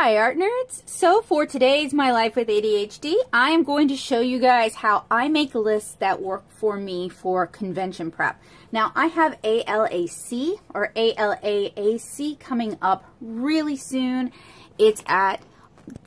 Hi art nerds! So for today's My Life with ADHD, I am going to show you guys how I make lists that work for me for convention prep. Now I have ALAC or ALAAC coming up really soon. It's at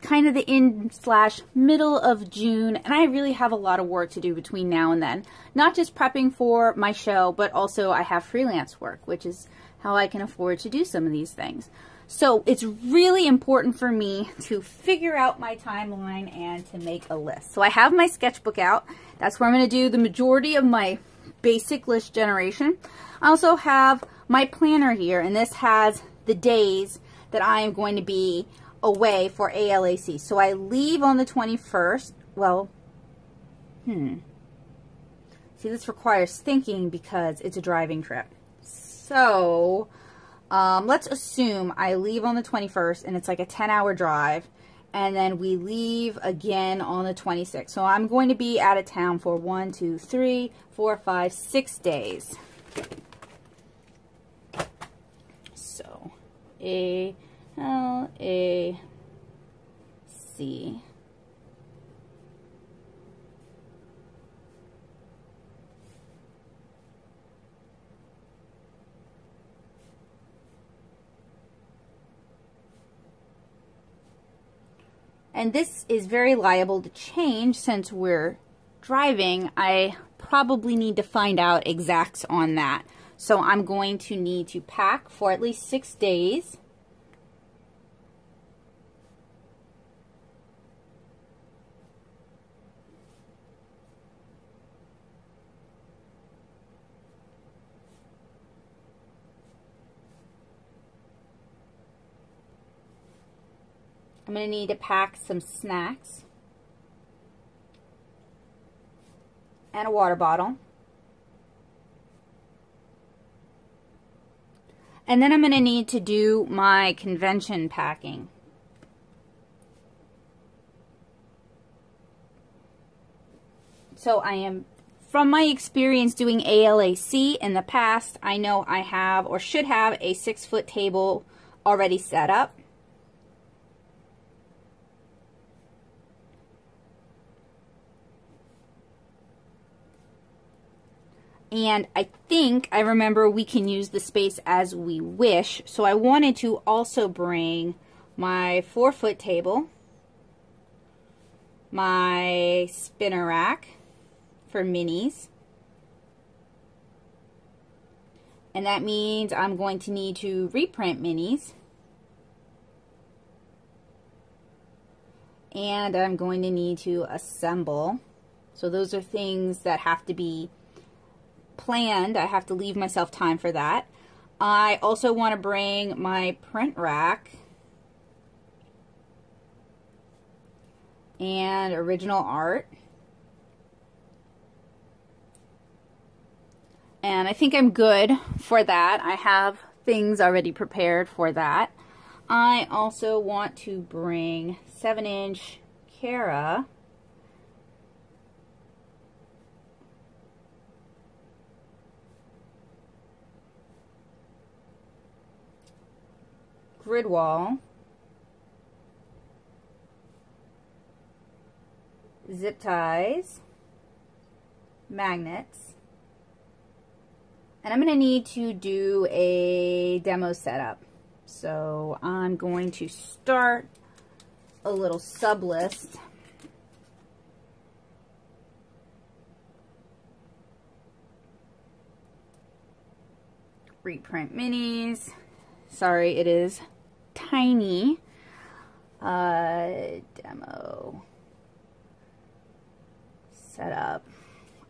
kind of the end/middle of June, and I really have a lot of work to do between now and then. Not just prepping for my show, but also I have freelance work, which is how I can afford to do some of these things. So it's really important for me to figure out my timeline and to make a list. So I have my sketchbook out. That's where I'm going to do the majority of my basic list generation. I also have my planner here, and this has the days that I am going to be away for ALAC. So I leave on the 21st. Well, see, this requires thinking because it's a driving trip. So let's assume I leave on the 21st and it's like a 10-hour drive, and then we leave again on the 26th. So I'm going to be out of town for 1, 2, 3, 4, 5, 6 days. So ALAC. And this is very liable to change since we're driving. I probably need to find out exacts on that. So I'm going to need to pack for at least 6 days. I'm going to need to pack some snacks and a water bottle. And then I'm going to need to do my convention packing. So I am, from my experience doing ALAC in the past, I know I have or should have a 6-foot table already set up. And I think I remember we can use the space as we wish. So I wanted to also bring my 4-foot table, my spinner rack for minis. And that means I'm going to need to reprint minis. And I'm going to need to assemble. So those are things that have to be planned. I have to leave myself time for that. I also want to bring my print rack and original art. And I think I'm good for that. I have things already prepared for that. I also want to bring 7-inch Cara grid wall, zip ties, magnets, and I'm going to need to do a demo setup. So I'm going to start a little sub list. Reprint minis. Sorry, it is tiny. Demo setup.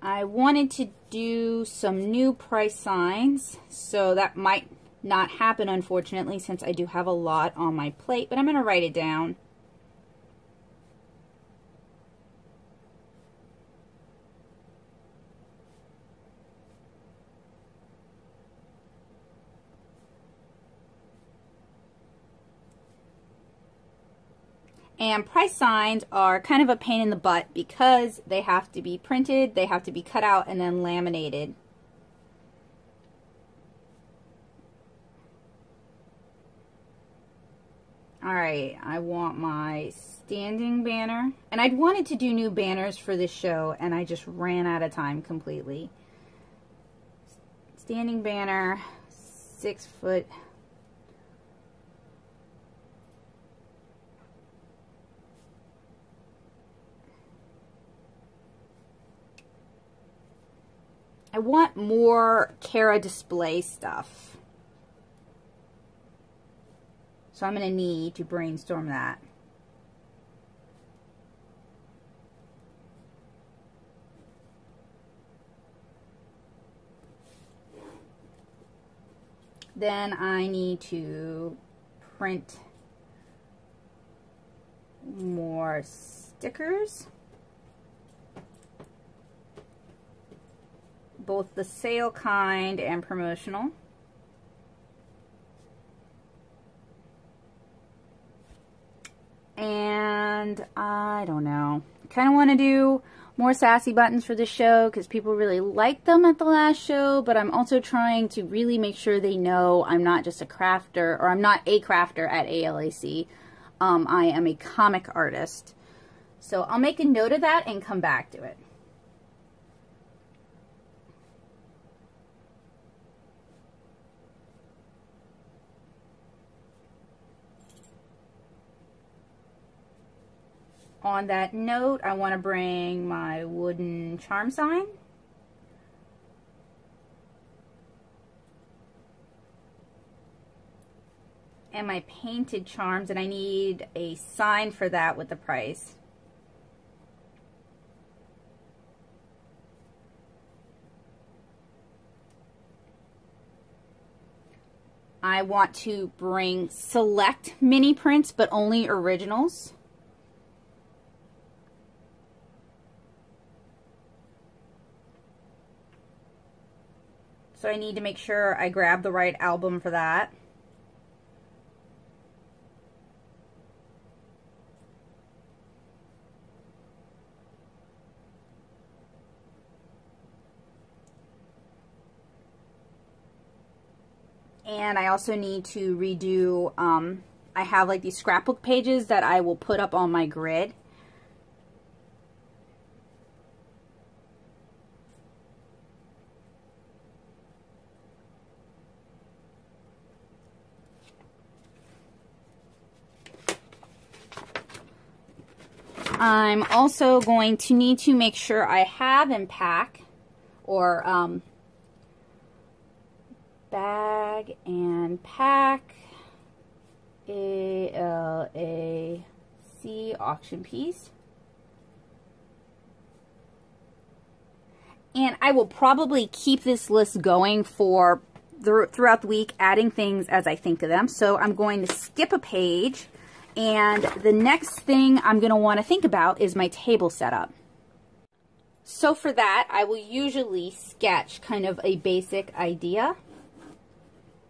I wanted to do some new price signs, so that might not happen, unfortunately, since I do have a lot on my plate, but I'm going to write it down. And price signs are kind of a pain in the butt because they have to be printed, they have to be cut out, and then laminated. All right, I want my standing banner. And I'd wanted to do new banners for this show, and I just ran out of time completely. Standing banner, 6 foot. I want more Cara display stuff. So I'm going to need to brainstorm that. Then I need to print more stickers. Both the sale kind and promotional. And I don't know. I kind of want to do more sassy buttons for the show because people really liked them at the last show, but I'm also trying to really make sure they know I'm not just a crafter, or I'm not a crafter at ALAC. I am a comic artist. So I'll make a note of that and come back to it. On that note, I want to bring my wooden charm sign. And my painted charms, and I need a sign for that with the price. I want to bring select mini prints, but only originals. So I need to make sure I grab the right album for that. And I also need to redo, I have like these scrapbook pages that I will put up on my grid. I'm also going to need to make sure I have and pack, or bag and pack, ALAC auction piece. And I will probably keep this list going for throughout the week, adding things as I think of them. So I'm going to skip a page. And the next thing I'm going to want to think about is my table setup. So for that, I will usually sketch kind of a basic idea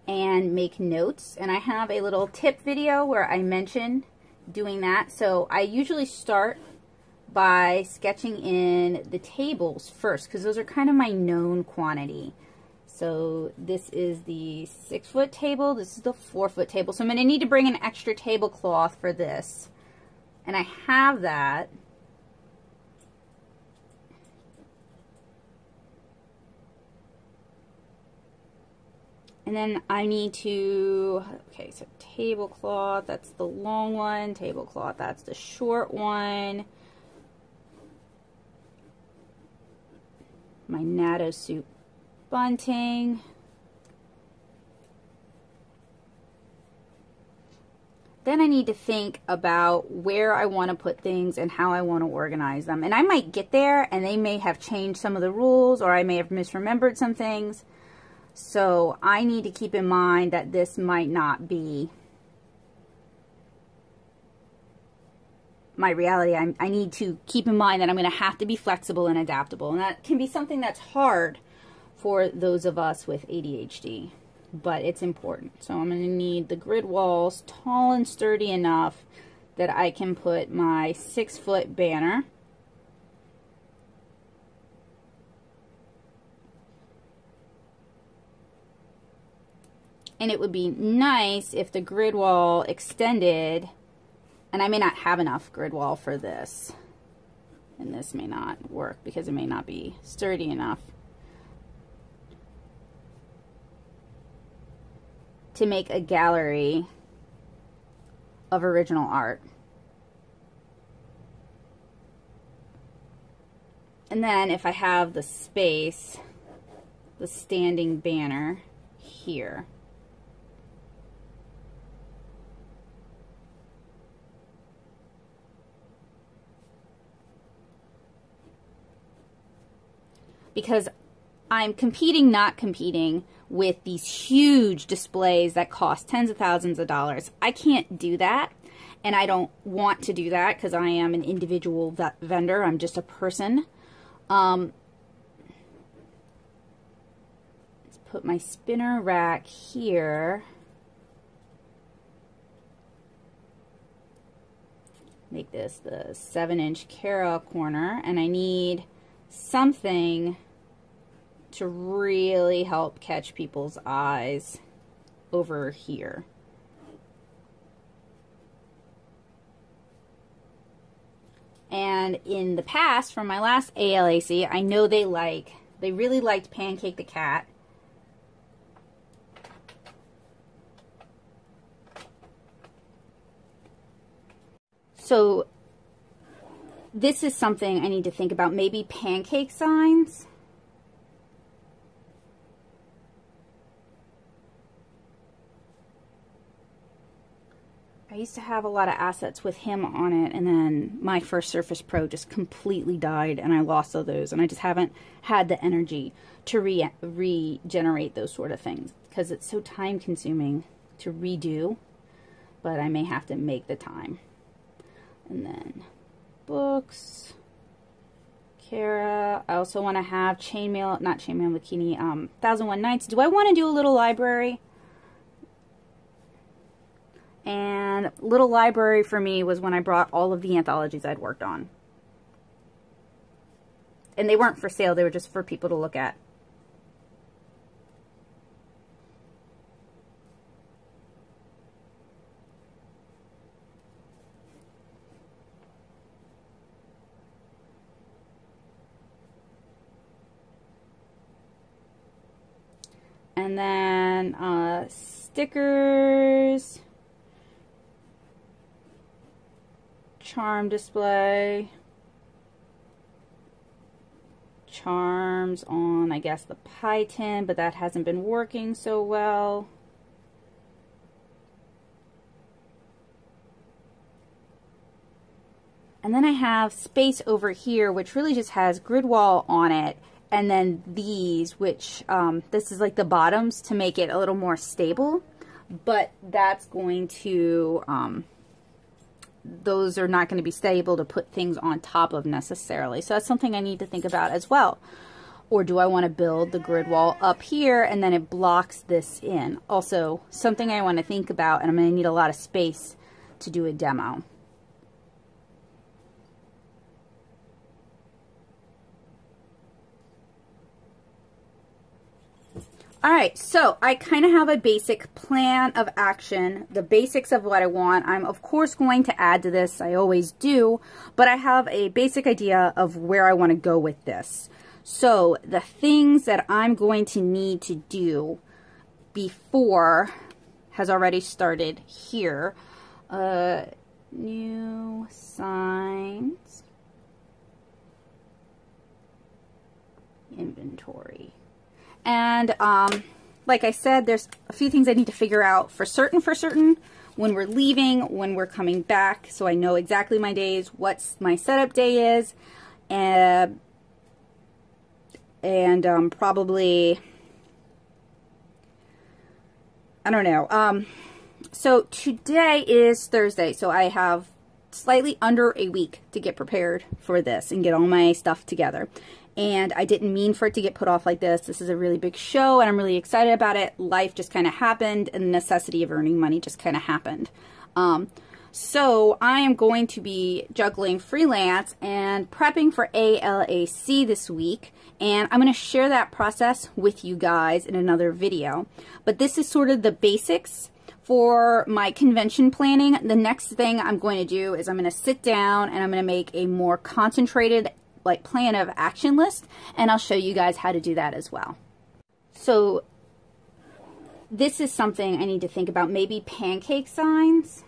and make notes. And I have a little tip video where I mention doing that. So I usually start by sketching in the tables first, because those are kind of my known quantity. So this is the 6 foot table, this is the 4 foot table. So I'm going to need to bring an extra tablecloth for this. And I have that. And then I need to, okay, so tablecloth, that's the long one. Tablecloth, that's the short one. My natto soup bunting. Then I need to think about where I want to put things and how I want to organize them. And I might get there and they may have changed some of the rules, or I may have misremembered some things. So I need to keep in mind that this might not be my reality. I need to keep in mind that I'm going to have to be flexible and adaptable. And that can be something that's hard for those of us with ADHD, but it's important. So I'm going to need the grid walls tall and sturdy enough that I can put my 6 foot banner. And it would be nice if the grid wall extended, and I may not have enough grid wall for this. And this may not work because it may not be sturdy enough to make a gallery of original art. And then if I have the space, the standing banner here. Because I'm not competing with these huge displays that cost tens of thousands of dollars. I can't do that, and I don't want to do that because I am an individual vendor. I'm just a person. Let's put my spinner rack here. Make this the 7-inch Cara corner, and I need something to really help catch people's eyes over here. And in the past, from my last ALAC, I know they really liked Pancake the Cat. So this is something I need to think about. Maybe pancake signs. I used to have a lot of assets with him on it, and then my first Surface Pro just completely died, and I lost all those, and I just haven't had the energy to regenerate those sort of things, because it's so time-consuming to redo, but I may have to make the time. And then books, Cara. I also want to have Chainmail, not Chainmail Bikini, 1001 Nights. Do I want to do a little library? And little library for me was when I brought all of the anthologies I'd worked on. And they weren't for sale, they were just for people to look at. And then stickers, charm display, charms on, I guess, the pie tin, but that hasn't been working so well. And then I have space over here, which really just has grid wall on it. And then these, which, this is like the bottoms to make it a little more stable. But that's going to, those are not going to be stable to put things on top of necessarily. So that's something I need to think about as well. Or do I want to build the grid wall up here and then it blocks this in? Also, something I want to think about, and I'm going to need a lot of space to do a demo. Alright, so I kind of have a basic plan of action, the basics of what I want. I'm of course going to add to this, I always do, but I have a basic idea of where I want to go with this. So the things that I'm going to need to do before has already started here. New signs, inventory. And like I said, there's a few things I need to figure out for certain when we're leaving, when we're coming back, so I know exactly my days, what my setup day is, and probably, I don't know. So today is Thursday, so I have slightly under a week to get prepared for this and get all my stuff together. and I didn't mean for it to get put off like this. This is a really big show, and I'm really excited about it. Life just kind of happened, and the necessity of earning money just kind of happened. So I am going to be juggling freelance and prepping for ALAC this week, and I'm going to share that process with you guys in another video. But this is sort of the basics for my convention planning. The next thing I'm going to do is I'm going to sit down and I'm going to make a more concentrated plan of action list, and I'll show you guys how to do that as well. So this is something I need to think about, maybe pancake signs.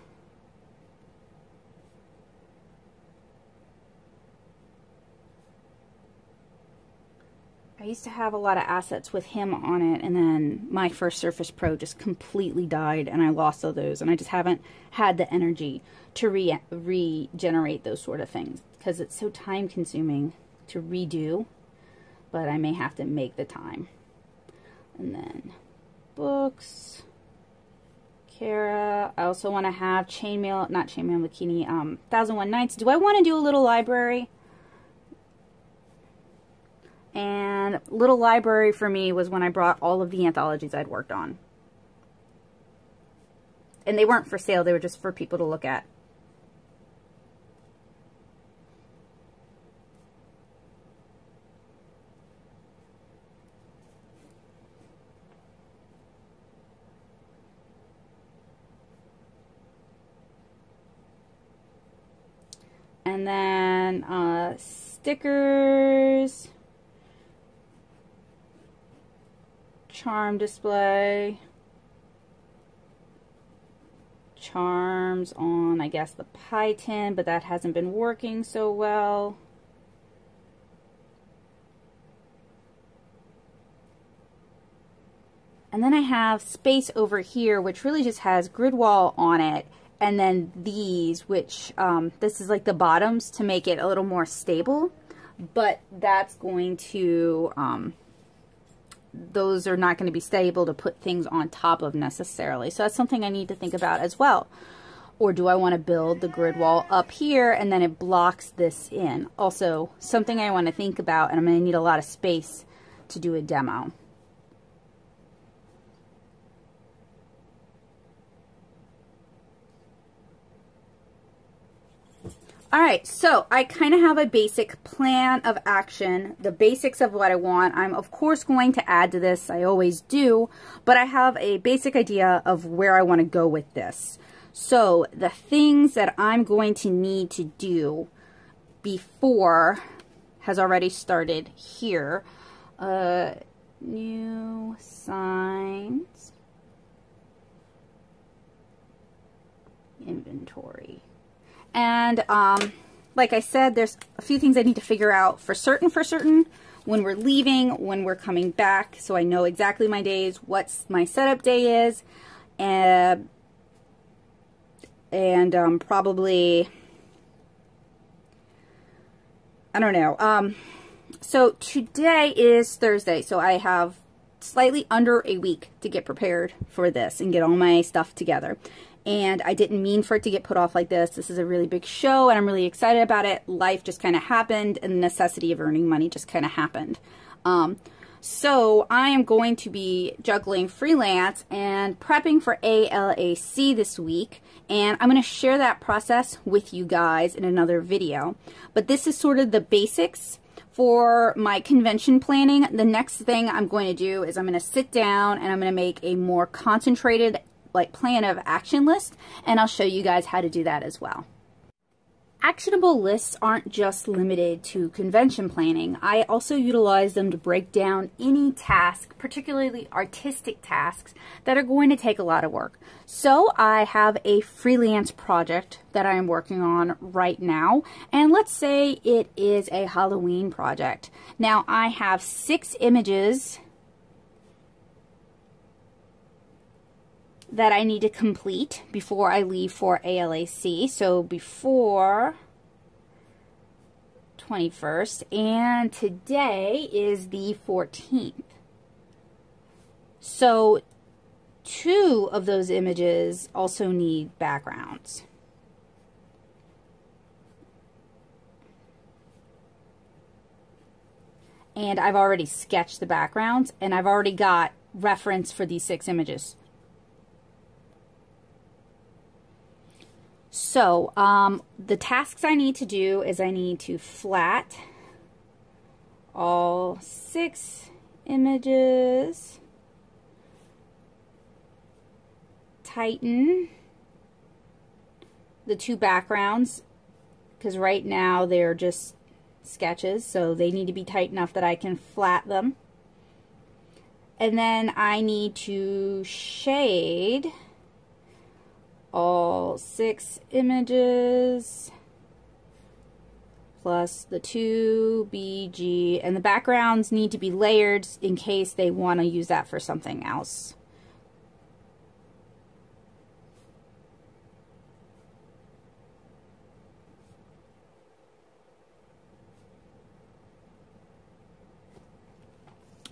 I used to have a lot of assets with him on it, and then my first Surface Pro just completely died, and I lost all those, and I just haven't had the energy to regenerate those sort of things, because it's so time-consuming to redo, but I may have to make the time. And then books, Kara. I also want to have Chainmail, not Chainmail Bikini, 1001 Nights. Do I want to do a little library? And little library for me was when I brought all of the anthologies I'd worked on. And they weren't for sale, they were just for people to look at. And then stickers. Charm display, charms on, I guess, the pie tin, but that hasn't been working so well. And then I have space over here, which really just has grid wall on it, and then these, which this is like the bottoms to make it a little more stable, but that's going to those are not going to be stable to put things on top of necessarily. So that's something I need to think about as well. Or do I want to build the grid wall up here and then it blocks this in? Also, something I want to think about, and I'm going to need a lot of space to do a demo. Alright, so I kind of have a basic plan of action, the basics of what I want. I'm of course going to add to this, I always do, but I have a basic idea of where I want to go with this. So the things that I'm going to need to do before has already started here. New signs, inventory. And like I said, there's a few things I need to figure out for certain when we're leaving, when we're coming back, so I know exactly my days, what my setup day is, and probably, I don't know. So today is Thursday, so I have slightly under a week to get prepared for this and get all my stuff together. And I didn't mean for it to get put off like this. This is a really big show, and I'm really excited about it. Life just kind of happened, and the necessity of earning money just kind of happened. So I am going to be juggling freelance and prepping for ALAC this week, and I'm going to share that process with you guys in another video. But this is sort of the basics for my convention planning. The next thing I'm going to do is I'm going to sit down and I'm going to make a more concentrated plan of action list, and I'll show you guys how to do that as well. Actionable lists aren't just limited to convention planning. I also utilize them to break down any task, particularly artistic tasks, that are going to take a lot of work. So I have a freelance project that I am working on right now, and let's say it is a Halloween project. Now I have 6 images that I need to complete before I leave for ALAC. So before 21st, and today is the 14th. So 2 of those images also need backgrounds. and I've already sketched the backgrounds, and I've already got reference for these 6 images. So the tasks I need to do is I need to flat all 6 images, tighten the 2 backgrounds, because right now they're just sketches, so they need to be tight enough that I can flat them. And then I need to shade all 6 images plus the 2 BG, and the backgrounds need to be layered in case they want to use that for something else.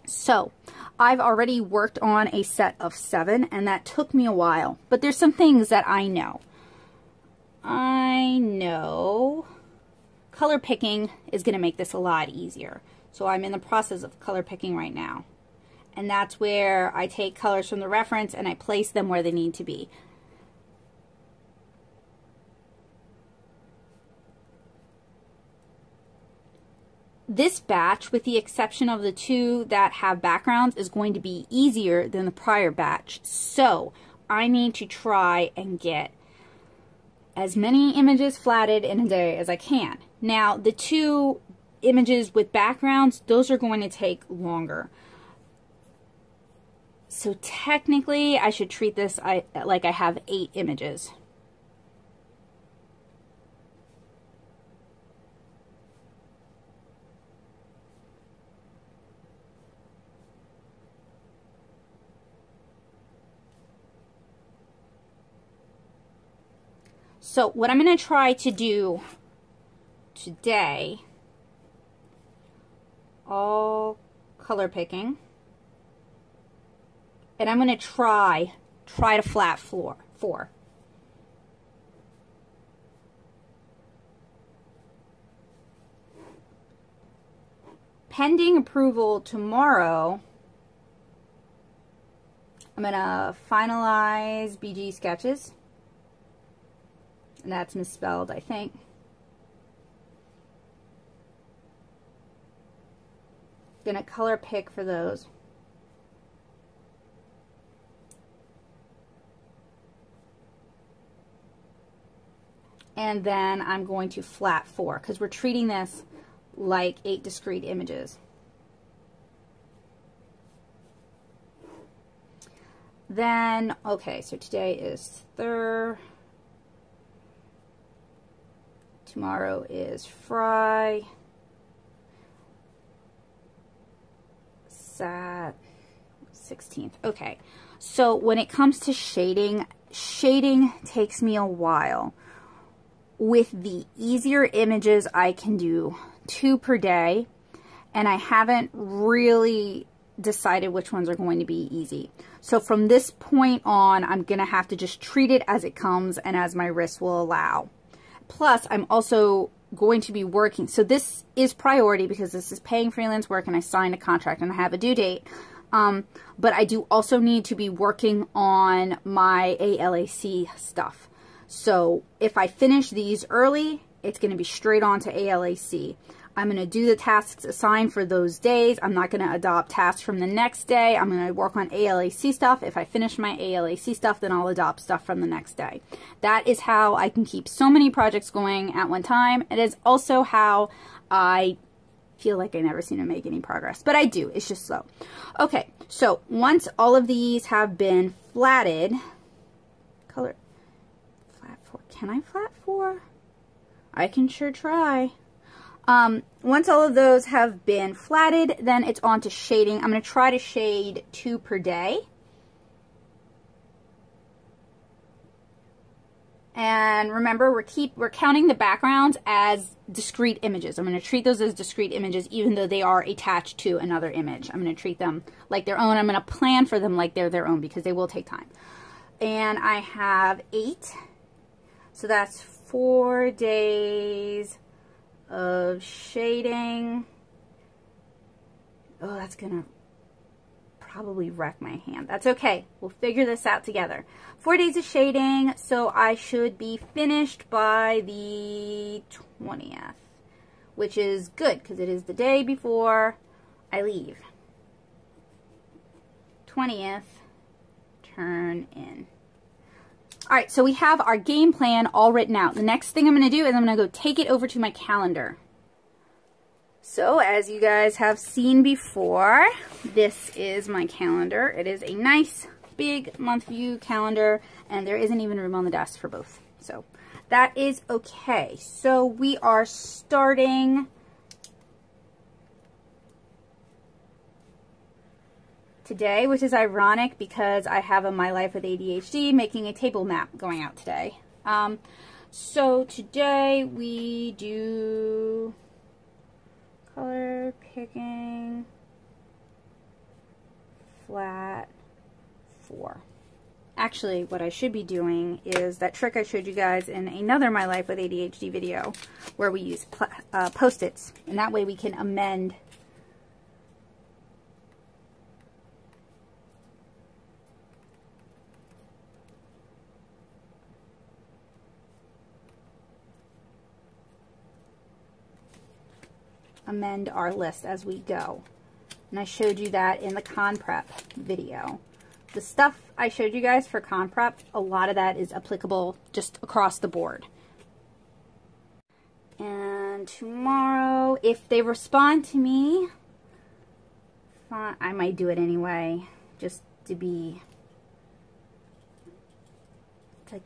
So I've already worked on a set of 7, and that took me a while, but there's some things that I know. I know color picking is going to make this a lot easier. So I'm in the process of color picking right now. And that's where I take colors from the reference and I place them where they need to be. This batch, with the exception of the 2 that have backgrounds, is going to be easier than the prior batch. So I need to try and get as many images flatted in a day as I can. Now, the 2 images with backgrounds, those are going to take longer. So technically, I should treat this like I have 8 images. So what I'm going to try to do today, all color picking, and I'm going to try to flat 4. Pending approval tomorrow, I'm going to finalize BG sketches. And that's misspelled, I think. Gonna color pick for those. And then I'm going to flat 4, because we're treating this like 8 discrete images. Then, okay, so today is Thursday. Tomorrow is Friday. Sat 16th. Okay, so when it comes to shading takes me a while. With the easier images, I can do 2 per day, and I haven't really decided which ones are going to be easy. So from this point on, I'm going to have to just treat it as it comes and as my wrist will allow. Plus, I'm also going to be working. So this is priority because this is paying freelance work and I signed a contract and I have a due date. But I do also need to be working on my ALAC stuff. So if I finish these early, it's going to be straight on to ALAC. I'm going to do the tasks assigned for those days. I'm not going to adopt tasks from the next day. I'm going to work on ALAC stuff. If I finish my ALAC stuff, then I'll adopt stuff from the next day. That is how I can keep so many projects going at one time. It is also how I feel like I never seem to make any progress. But I do. It's just slow. Okay, so once all of these have been flatted, color, flat 4. Can I flat 4? I can sure try. Once all of those have been flatted, then it's on to shading. I'm going to try to shade 2 per day. And remember, we're counting the backgrounds as discrete images. I'm going to treat those as discrete images even though they are attached to another image. I'm going to treat them like their own. I'm going to plan for them like they're their own because they will take time. And I have 8. So that's 4 days of shading Oh, that's gonna probably wreck my hand. That's okay. We'll figure this out together. 4 days of shading, so I should be finished by the 20th, which is good because it is the day before I leave. 20th, turn in. All right, so we have our game plan all written out. The next thing I'm going to do is I'm going to go take it over to my calendar. So as you guys have seen before, this is my calendar. It is a nice big month view calendar, and there isn't even room on the desk for both. So that is okay. So we are starting today, which is ironic because I have a My Life with ADHD making a table map going out today. So today we do color picking, flat 4. Actually, what I should be doing is that trick I showed you guys in another My Life with ADHD video where we use Post-its, and that way we can amend our list as we go. And I showed you that in the con prep video. The stuff I showed you guys for con prep, a lot of that is applicable just across the board. And tomorrow, if they respond to me, I might do it anyway, just to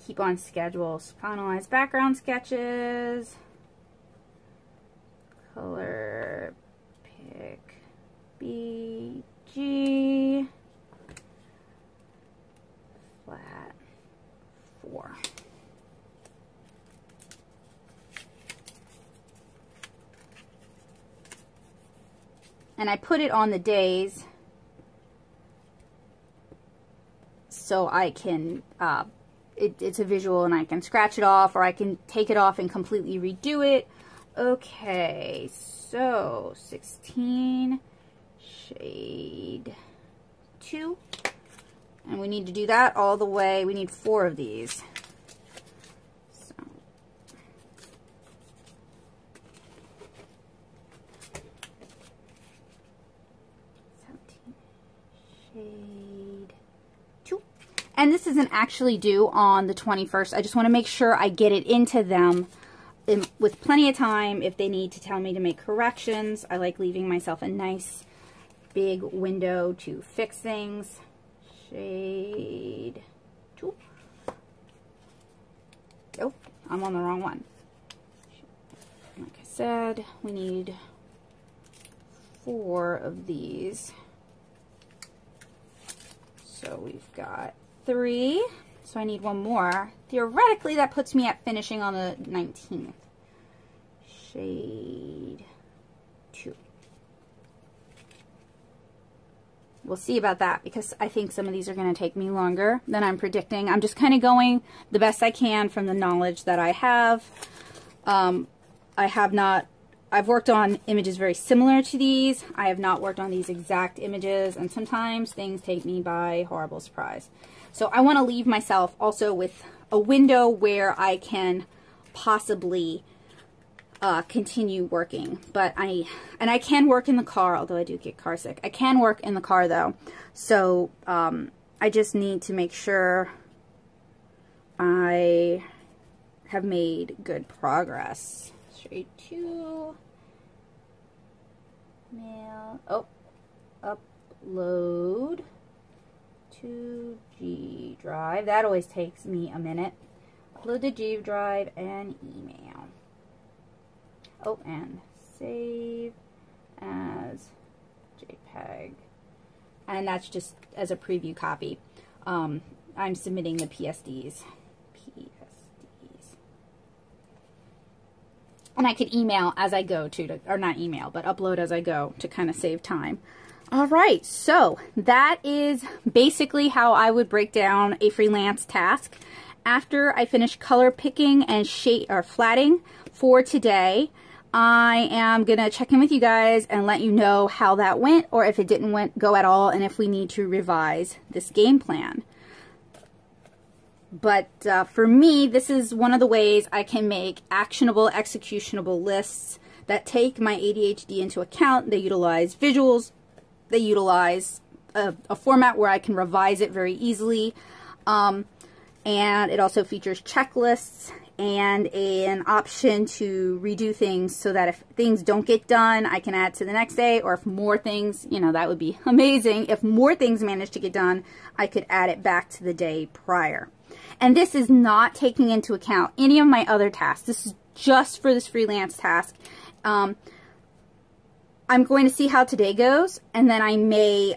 keep on schedules. Finalize background sketches. Color pick BG flat 4. And I put it on the days so I can it's a visual and I can scratch it off, or I can take it off and completely redo it. Okay, so 16 shade 2, and we need to do that all the way. We need 4 of these. So shade 2, and this isn't actually due on the 21st. I just want to make sure I get it into them with plenty of time if they need to tell me to make corrections. I like leaving myself a nice big window to fix things. Shade 2. Oh, I'm on the wrong one. Like I said, we need 4 of these. So we've got 3. So I need 1 more. Theoretically, that puts me at finishing on the 19th. Shade 2. We'll see about that because I think some of these are going to take me longer than I'm predicting. I'm just kind of going the best I can from the knowledge that I have. I've worked on images very similar to these. I have not worked on these exact images, and sometimes things take me by horrible surprise. So I want to leave myself also with a window where I can possibly continue working. But I can work in the car, although I do get car sick. I can work in the car though. So I just need to make sure I have made good progress. Shade 2. Mail. Oh, upload to G Drive. That always takes me a minute. Upload to G Drive and email. Oh, and save as JPEG. And that's just as a preview copy. I'm submitting the PSDs. And I could email as I go or not email, but upload as I go to kind of save time. All right, so that is basically how I would break down a freelance task. After I finish color picking and shade or flatting for today, I am going to check in with you guys and let you know how that went, or if it didn't go at all, and if we need to revise this game plan. But for me, this is one of the ways I can make actionable, executionable lists that take my ADHD into account. They utilize visuals. They utilize a format where I can revise it very easily. And it also features checklists and an option to redo things so that if things don't get done, I can add to the next day, or if more things, you know, that would be amazing. If more things manage to get done, I could add it back to the day prior. And this is not taking into account any of my other tasks. This is just for this freelance task. I'm going to see how today goes, and then I may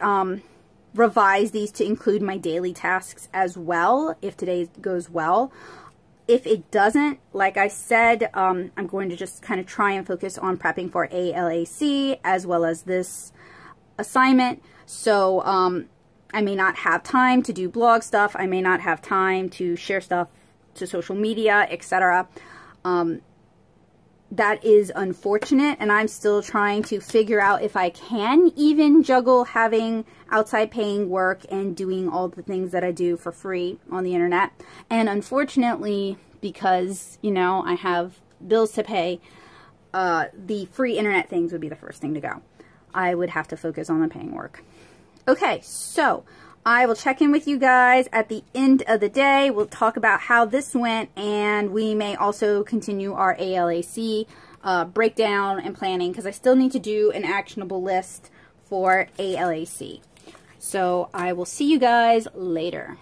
revise these to include my daily tasks as well if today goes well. If it doesn't, like I said, I'm going to just kind of try and focus on prepping for ALAC as well as this assignment. So I may not have time to do blog stuff. I may not have time to share stuff to social media, etc. That is unfortunate, and I'm still trying to figure out if I can even juggle having outside paying work and doing all the things that I do for free on the internet. And unfortunately, because, you know, I have bills to pay, the free internet things would be the first thing to go. I would have to focus on the paying work. Okay, so I will check in with you guys at the end of the day. We'll talk about how this went, and we may also continue our ALAC breakdown and planning, because I still need to do an actionable list for ALAC. So I will see you guys later.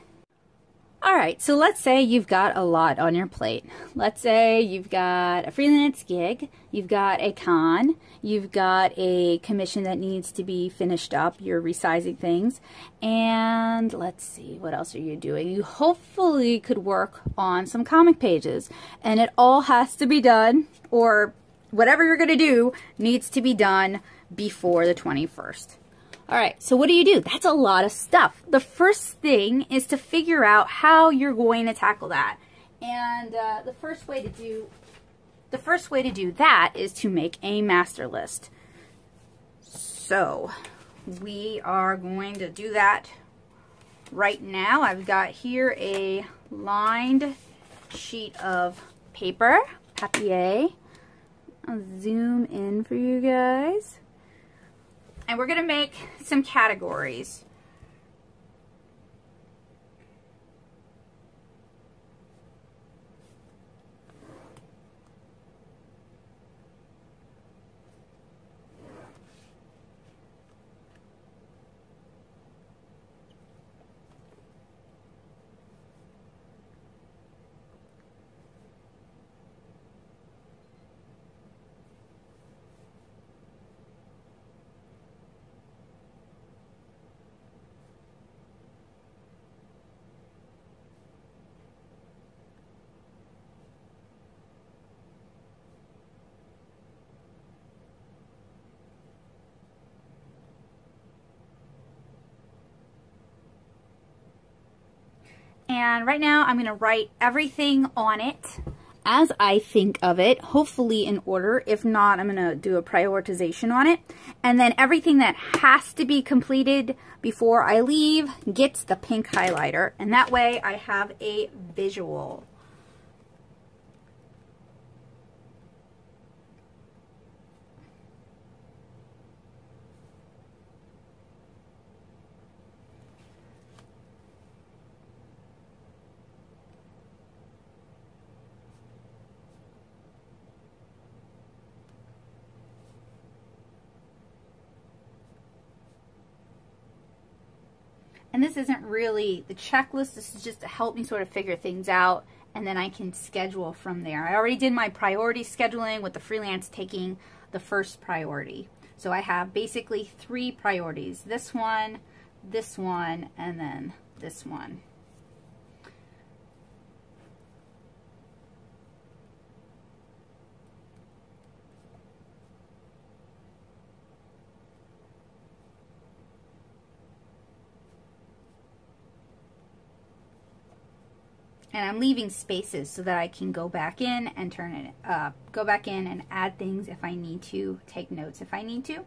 Alright, so let's say you've got a lot on your plate. Let's say you've got a freelance gig, you've got a con, you've got a commission that needs to be finished up, you're resizing things, and let's see, what else are you doing? You hopefully could work on some comic pages, and it all has to be done, or whatever you're going to do needs to be done before the 21st. Alright, so what do? That's a lot of stuff. The first thing is to figure out how you're going to tackle that. And the first way to do that is to make a master list. So we are going to do that right now. I've got here a lined sheet of paper, papier. I'll zoom in for you guys. And we're going to make some categories. And right now I'm going to write everything on it as I think of it, hopefully in order. If not, I'm going to do a prioritization on it. And then everything that has to be completed before I leave gets the pink highlighter. And that way I have a visual. And this isn't really the checklist, this is just to help me sort of figure things out, and then I can schedule from there. I already did my priority scheduling with the freelance taking the first priority. So I have basically 3 priorities. This one, and then this one. And I'm leaving spaces so that I can go back in and go back in and add things if I need to, take notes if I need to.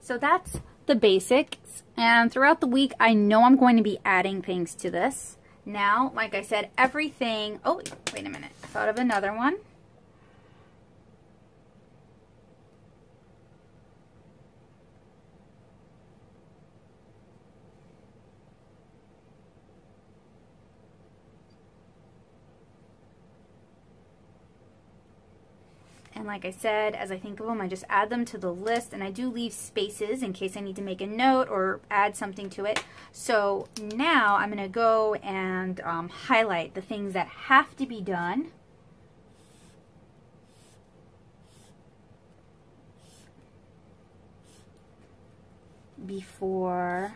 So that's the basics, and throughout the week I know I'm going to be adding things to this. Now, like I said, everything, oh, wait a minute, I thought of another one. And like I said, as I think of them, I just add them to the list, and I do leave spaces in case I need to make a note or add something to it. So now I'm going to go and highlight the things that have to be done. Before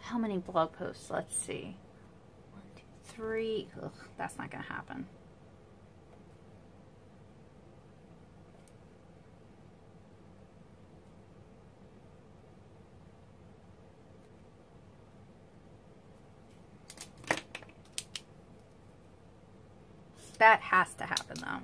how many blog posts? Let's see. 1, 2, 3. Ugh, that's not going to happen. That has to happen though.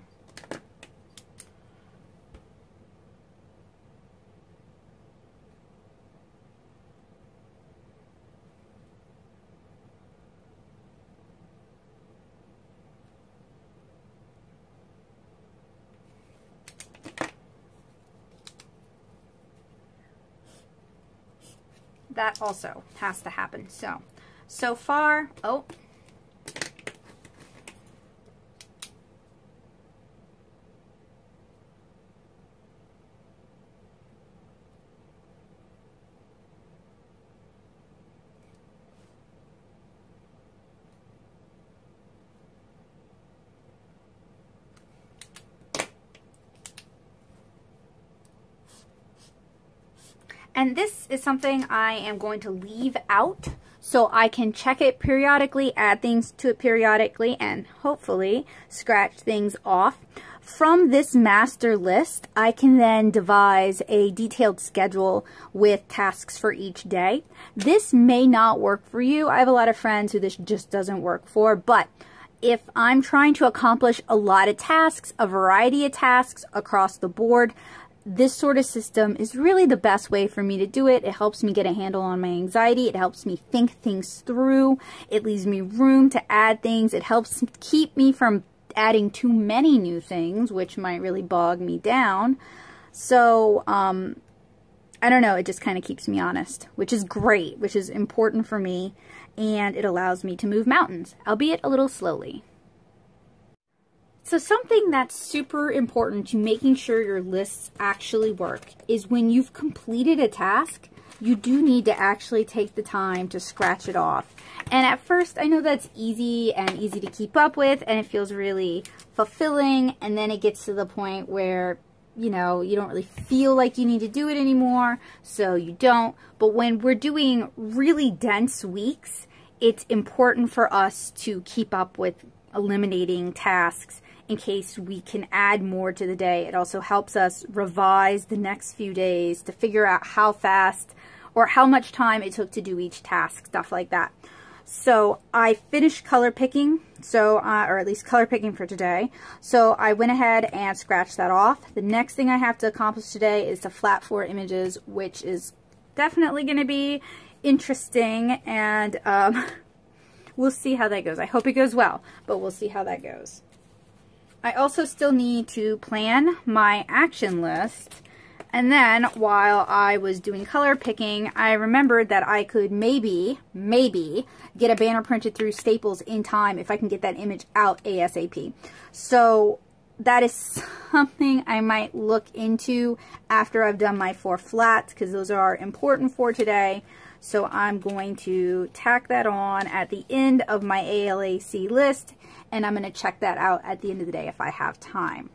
That also has to happen. So far, oh. And this is something I am going to leave out so I can check it periodically, add things to it periodically, and hopefully scratch things off. From this master list, I can then devise a detailed schedule with tasks for each day. This may not work for you. I have a lot of friends who this just doesn't work for, but if I'm trying to accomplish a lot of tasks, a variety of tasks across the board, this sort of system is really the best way for me to do it. It helps me get a handle on my anxiety. It helps me think things through. It leaves me room to add things. It helps keep me from adding too many new things, which might really bog me down. So, I don't know, it just kind of keeps me honest, which is great, which is important for me, and it allows me to move mountains, albeit a little slowly. So something that's super important to making sure your lists actually work is when you've completed a task, you do need to actually take the time to scratch it off. And at first, I know that's easy and easy to keep up with, and it feels really fulfilling, and then it gets to the point where, you know, you don't really feel like you need to do it anymore, so you don't. But when we're doing really dense weeks, it's important for us to keep up with eliminating tasks in case we can add more to the day. It also helps us revise the next few days to figure out how fast or how much time it took to do each task, stuff like that. So I finished color picking, or at least color picking for today. So I went ahead and scratched that off. The next thing I have to accomplish today is to flat floor images, which is definitely going to be interesting, and we'll see how that goes. I hope it goes well, but we'll see how that goes. I also still need to plan my action list. And then while I was doing color picking, I remembered that I could maybe get a banner printed through Staples in time if I can get that image out ASAP. So that is something I might look into after I've done my 4 flats, because those are important for today. So I'm going to tack that on at the end of my ALAC list, and I'm going to check that out at the end of the day if I have time.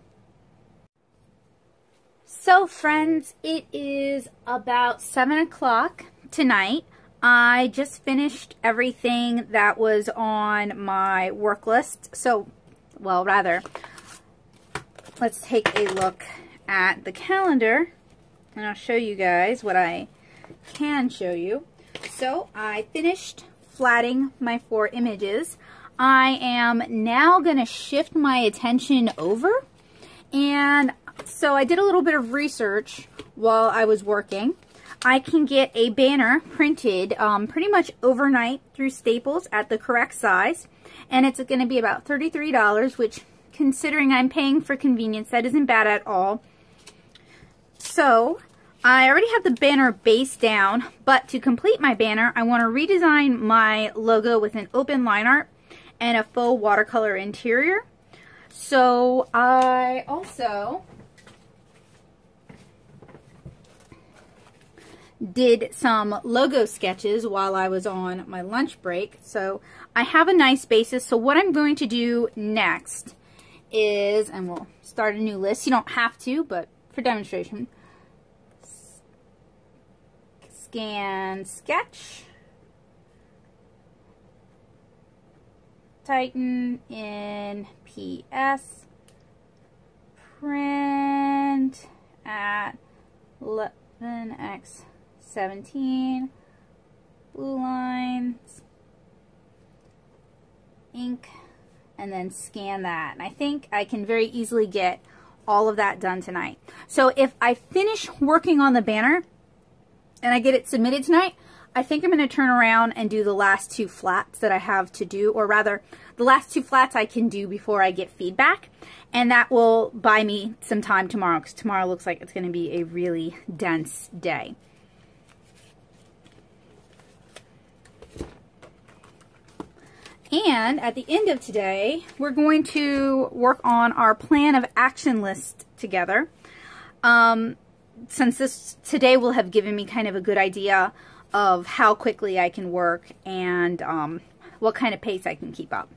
So friends, it is about 7 o'clock tonight. I just finished everything that was on my work list. So, well, rather, let's take a look at the calendar, and I'll show you guys what I can show you. So I finished flatting my 4 images. I am now going to shift my attention over, and so I did a little bit of research while I was working. I can get a banner printed pretty much overnight through Staples at the correct size, and it's going to be about $33, which, considering I'm paying for convenience, that isn't bad at all. So I already have the banner base down, but to complete my banner, I want to redesign my logo with an open line art and a faux watercolor interior. So I also did some logo sketches while I was on my lunch break. So I have a nice basis. So what I'm going to do next is, and we'll start a new list. You don't have to, but for demonstration, scan sketch, tighten in PS, print at 11x17, blue lines, ink, and then scan that. And I think I can very easily get all of that done tonight. So if I finish working on the banner and I get it submitted tonight, I think I'm going to turn around and do the last 2 flats that I have to do, or rather, the last 2 flats I can do before I get feedback, and that will buy me some time tomorrow, because tomorrow looks like it's going to be a really dense day. And at the end of today, we're going to work on our plan of action list together. Since today will have given me kind of a good idea of how quickly I can work and what kind of pace I can keep up.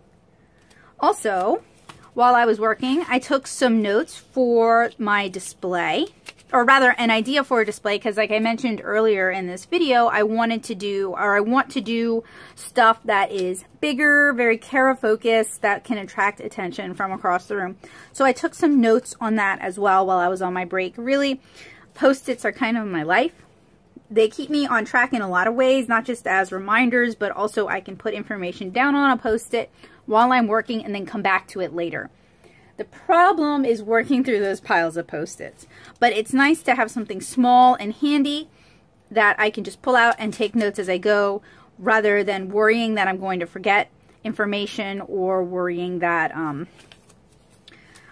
Also, while I was working, I took some notes for my display, or rather an idea for a display, because like I mentioned earlier in this video, I want to do stuff that is bigger, very camera focused, that can attract attention from across the room. So I took some notes on that as well while I was on my break. Really, Post-its are kind of my life. They keep me on track in a lot of ways, not just as reminders, but also I can put information down on a Post-it while I'm working and then come back to it later. The problem is working through those piles of Post-its. But it's nice to have something small and handy that I can just pull out and take notes as I go, rather than worrying that I'm going to forget information or worrying that I'm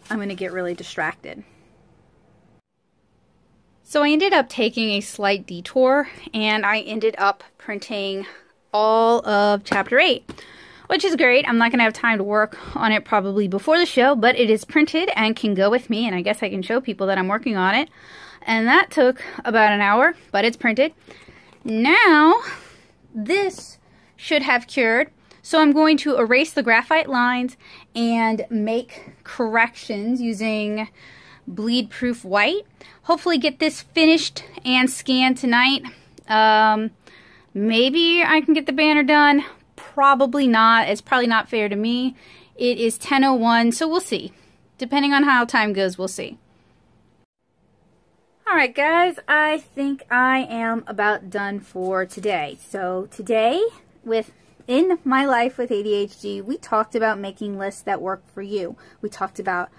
going to get really distracted. So I ended up taking a slight detour, and I ended up printing all of Chapter 8, which is great. I'm not going to have time to work on it probably before the show, but it is printed and can go with me, and I guess I can show people that I'm working on it. And that took about an hour, but it's printed. Now, this should have cured, so I'm going to erase the graphite lines and make corrections using bleed-proof white. Hopefully get this finished and scanned tonight. Maybe I can get the banner done. Probably not. It's probably not fair to me. It is 10:01, so we'll see. Depending on how time goes, we'll see. Alright guys, I think I am about done for today. So today, in my life with ADHD, we talked about making lists that work for you. We talked about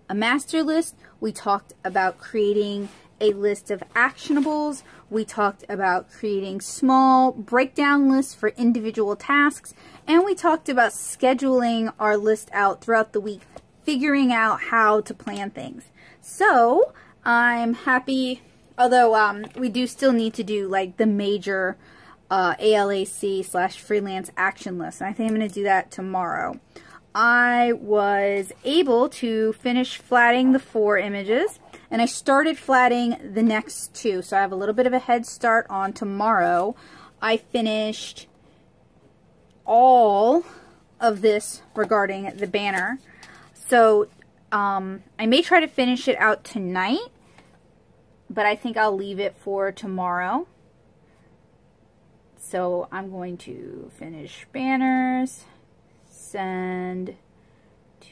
a master list. We talked about creating a list of actionables. We talked about creating small breakdown lists for individual tasks. And we talked about scheduling our list out throughout the week, figuring out how to plan things. So I'm happy, although we do still need to do like the major ALAC/freelance action list. And I think I'm going to do that tomorrow. I was able to finish flatting the 4 images, and I started flatting the next 2, so I have a little bit of a head start on tomorrow. I finished all of this regarding the banner, so I may try to finish it out tonight, but I think I'll leave it for tomorrow. So I'm going to finish banners, send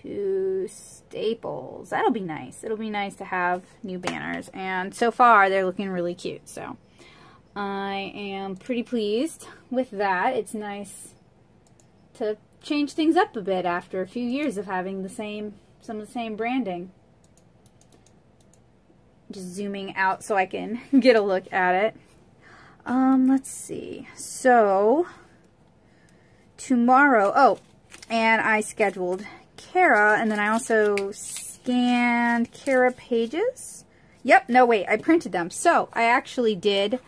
to Staples. That'll be nice. It'll be nice to have new banners, and so far they're looking really cute, so I am pretty pleased with that. It's nice to change things up a bit after a few years of having some of the same branding. Just zooming out so I can get a look at it. Let's see. So tomorrow, oh, and I scheduled Kara, and then I also scanned Kara pages. Yep, no wait, I printed them. So I actually did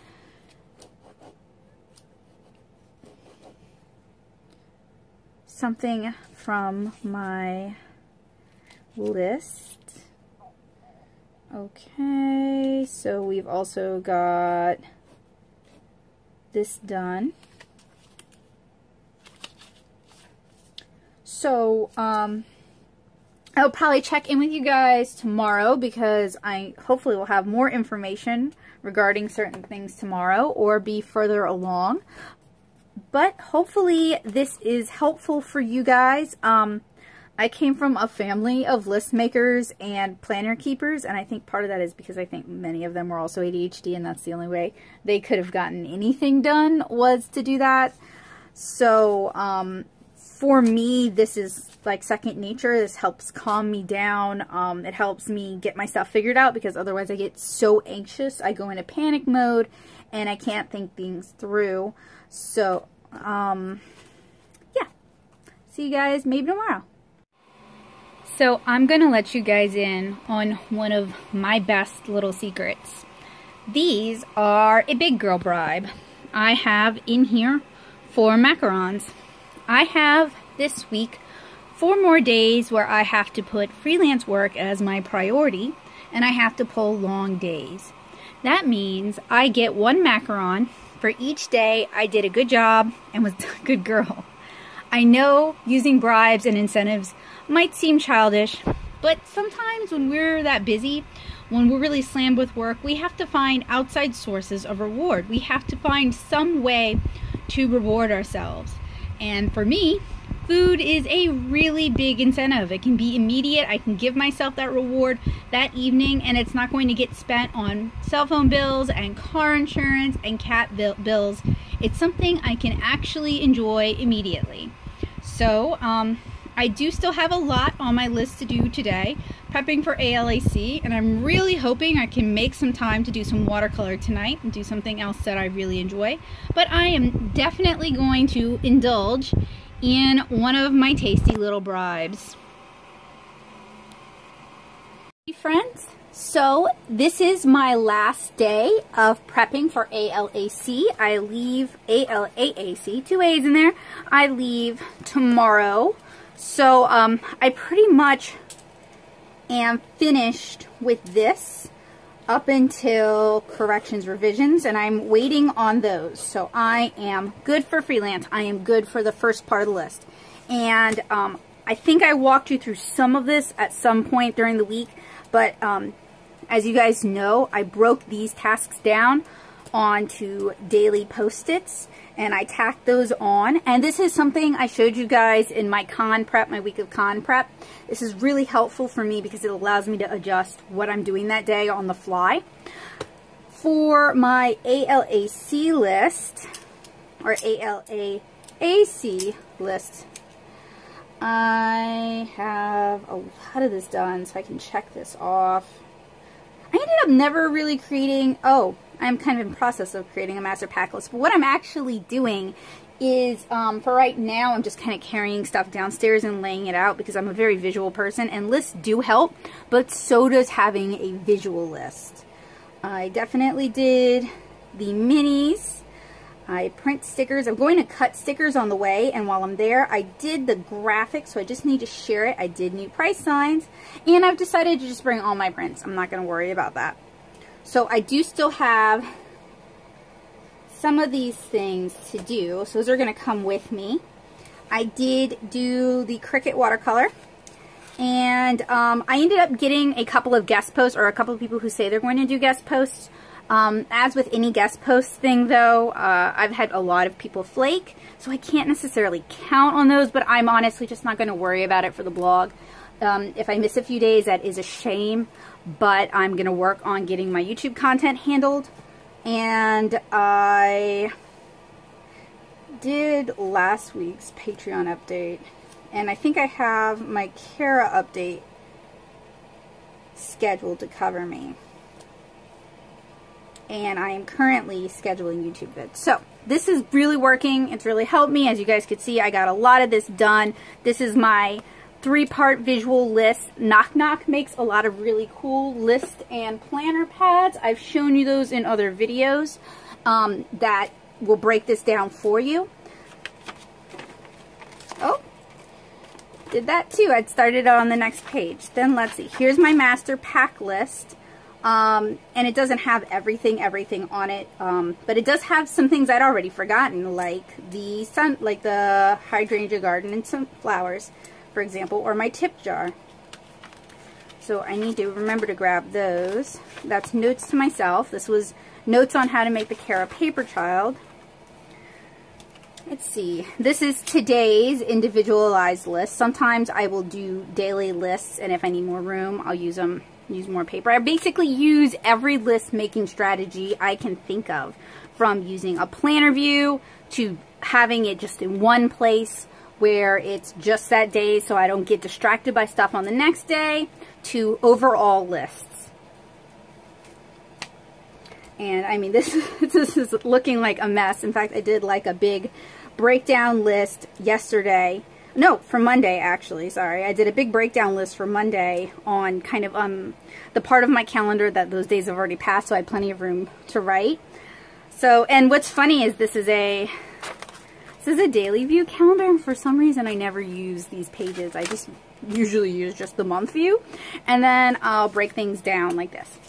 something from my list. Okay, so we've also got this done. So, I'll probably check in with you guys tomorrow, because I hopefully will have more information regarding certain things tomorrow, or be further along. But hopefully this is helpful for you guys. I came from a family of list makers and planner keepers, and I think part of that is because I think many of them were also ADHD, and that's the only way they could have gotten anything done was to do that. So, for me, this is like second nature. This helps calm me down. It helps me get my stuff figured out, because otherwise I get so anxious. I go into panic mode and I can't think things through. So, yeah. See you guys maybe tomorrow. So I'm going to let you guys in on one of my best little secrets. These are a big girl bribe. I have in here 4 macarons. I have this week 4 more days where I have to put freelance work as my priority, and I have to pull long days. That means I get 1 macaron for each day I did a good job and was a good girl. I know using bribes and incentives might seem childish, but sometimes when we're that busy, when we're really slammed with work, we have to find outside sources of reward. We have to find some way to reward ourselves. And for me, food is a really big incentive. It can be immediate. I can give myself that reward that evening, and it's not going to get spent on cell phone bills and car insurance and cat bills. It's something I can actually enjoy immediately. So, I do still have a lot on my list to do today, prepping for ALAC, and I'm really hoping I can make some time to do some watercolor tonight and do something else that I really enjoy. But I am definitely going to indulge in one of my tasty little bribes. Hey friends, so this is my last day of prepping for ALAC. I leave ALAC, 2 A's in there. I leave tomorrow. So I pretty much am finished with this up until corrections revisions, and I'm waiting on those. So I am good for freelance. I am good for the first part of the list. And I think I walked you through some of this at some point during the week, but as you guys know, I broke these tasks down onto daily post-its, and I tacked those on. And this is something I showed you guys in my con prep, my week of con prep. This is really helpful for me because it allows me to adjust what I'm doing that day on the fly. For my ALAC list, or ALAC list, I have a lot of this done, so I can check this off. I ended up never really creating, I'm kind of in process of creating a master pack list, but what I'm actually doing is, for right now, I'm just kind of carrying stuff downstairs and laying it out because I'm a very visual person, and lists do help, but so does having a visual list. I definitely did the minis. I print stickers. I'm going to cut stickers on the way, and while I'm there, I did the graphics, so I just need to share it. I did new price signs, and I've decided to just bring all my prints. I'm not going to worry about that. So I do still have some of these things to do, so those are going to come with me. I did do the Cricut watercolor, and I ended up getting a couple of guest posts, or a couple of people who say they're going to do guest posts. As with any guest post thing though, I've had a lot of people flake, so I can't necessarily count on those, but I'm honestly just not going to worry about it for the blog. If I miss a few days, that is a shame, but I'm going to work on getting my YouTube content handled. And I did last week's Patreon update, and I think I have my Kara update scheduled to cover me. And I am currently scheduling YouTube vids. So this is really working. It's really helped me. As you guys could see, I got a lot of this done. This is my 3-part visual list. Knock Knock makes a lot of really cool list and planner pads. I've shown you those in other videos that will break this down for you. Oh, did that too. I'd started on the next page. Then let's see. Here's my master pack list. And it doesn't have everything on it, but it does have some things I'd already forgotten, like the hydrangea garden and some flowers, for example, or my tip jar. So I need to remember to grab those. That's notes to myself. This was notes on how to make the Kara paper child. Let's see. This is today's individualized list. Sometimes I will do daily lists, and if I need more room, I'll use more paper. I basically use every list making strategy I can think of, from using a planner view to having it just in one place where it's just that day so I don't get distracted by stuff on the next day, to overall lists. And I mean, this is looking like a mess. In fact, I did like a big breakdown list yesterday. No, for Monday, actually, sorry. I did a big breakdown list for Monday on kind of the part of my calendar that those days have already passed, so I had plenty of room to write. So, and what's funny is this is a daily view calendar, and for some reason I never use these pages. I just usually use just the month view, and then I'll break things down like this.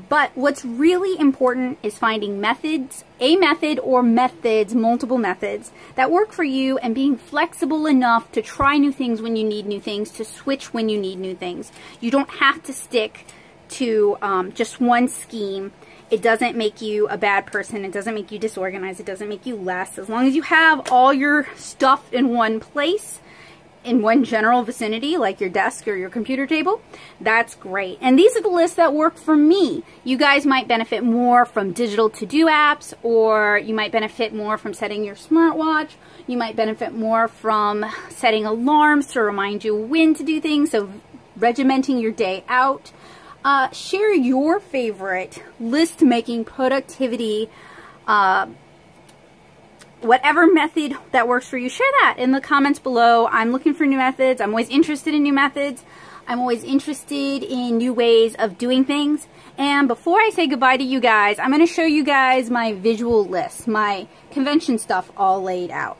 But what's really important is finding methods, a method or methods, multiple methods that work for you, and being flexible enough to try new things when you need new things, to switch when you need new things. You don't have to stick to just one scheme. It doesn't make you a bad person. It doesn't make you disorganized. It doesn't make you less. As long as you have all your stuff in one place, in one general vicinity, like your desk or your computer table, that's great. And these are the lists that work for me. You guys might benefit more from digital to-do apps, or you might benefit more from setting your smartwatch. You might benefit more from setting alarms to remind you when to do things, so regimenting your day out. Share your favorite list making, productivity, whatever method that works for you. Share that in the comments below. I'm looking for new methods. I'm always interested in new methods. I'm always interested in new ways of doing things. And before I say goodbye to you guys, I'm going to show you guys my visual list, my convention stuff all laid out.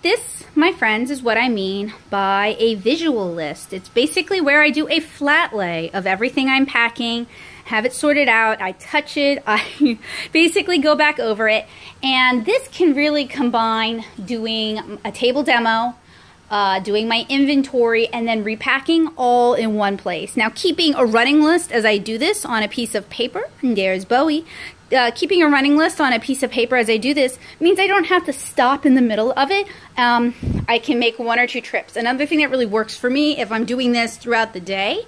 This, my friends, is what I mean by a visual list. It's basically where I do a flat lay of everything I'm packing, have it sorted out, I touch it, I basically go back over it. And this can really combine doing a table demo, doing my inventory, and then repacking all in one place. Now, keeping a running list as I do this on a piece of paper, and there's Bowie, keeping a running list on a piece of paper as I do this means I don't have to stop in the middle of it. I can make 1 or 2 trips. Another thing that really works for me if I'm doing this throughout the day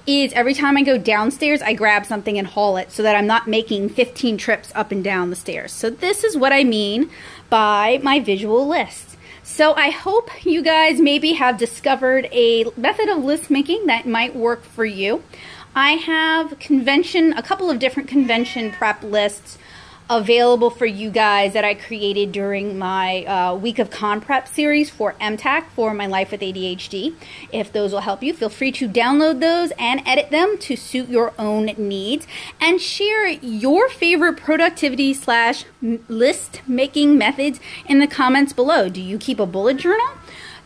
is every time I go downstairs, I grab something and haul it so that I'm not making 15 trips up and down the stairs. So this is what I mean by my visual list. So I hope you guys maybe have discovered a method of list making that might work for you. I have a couple of different convention prep lists available for you guys that I created during my Week of Con Prep series for MTAC, for My Life with ADHD. If those will help you, feel free to download those and edit them to suit your own needs. And share your favorite productivity / list making methods in the comments below. Do you keep a bullet journal?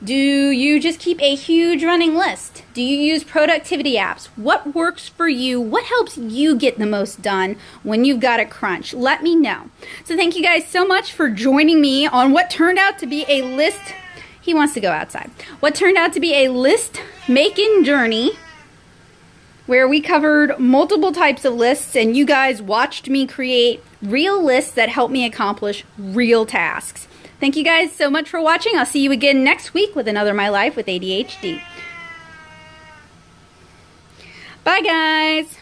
Do you just keep a huge running list? Do you use productivity apps? What works for you? What helps you get the most done when you've got a crunch? Let me know. So thank you guys so much for joining me on what turned out to be a list. He wants to go outside. What turned out to be a list making journey where we covered multiple types of lists and you guys watched me create real lists that help me accomplish real tasks. Thank you guys so much for watching. I'll see you again next week with another My Life with ADHD. Bye, guys.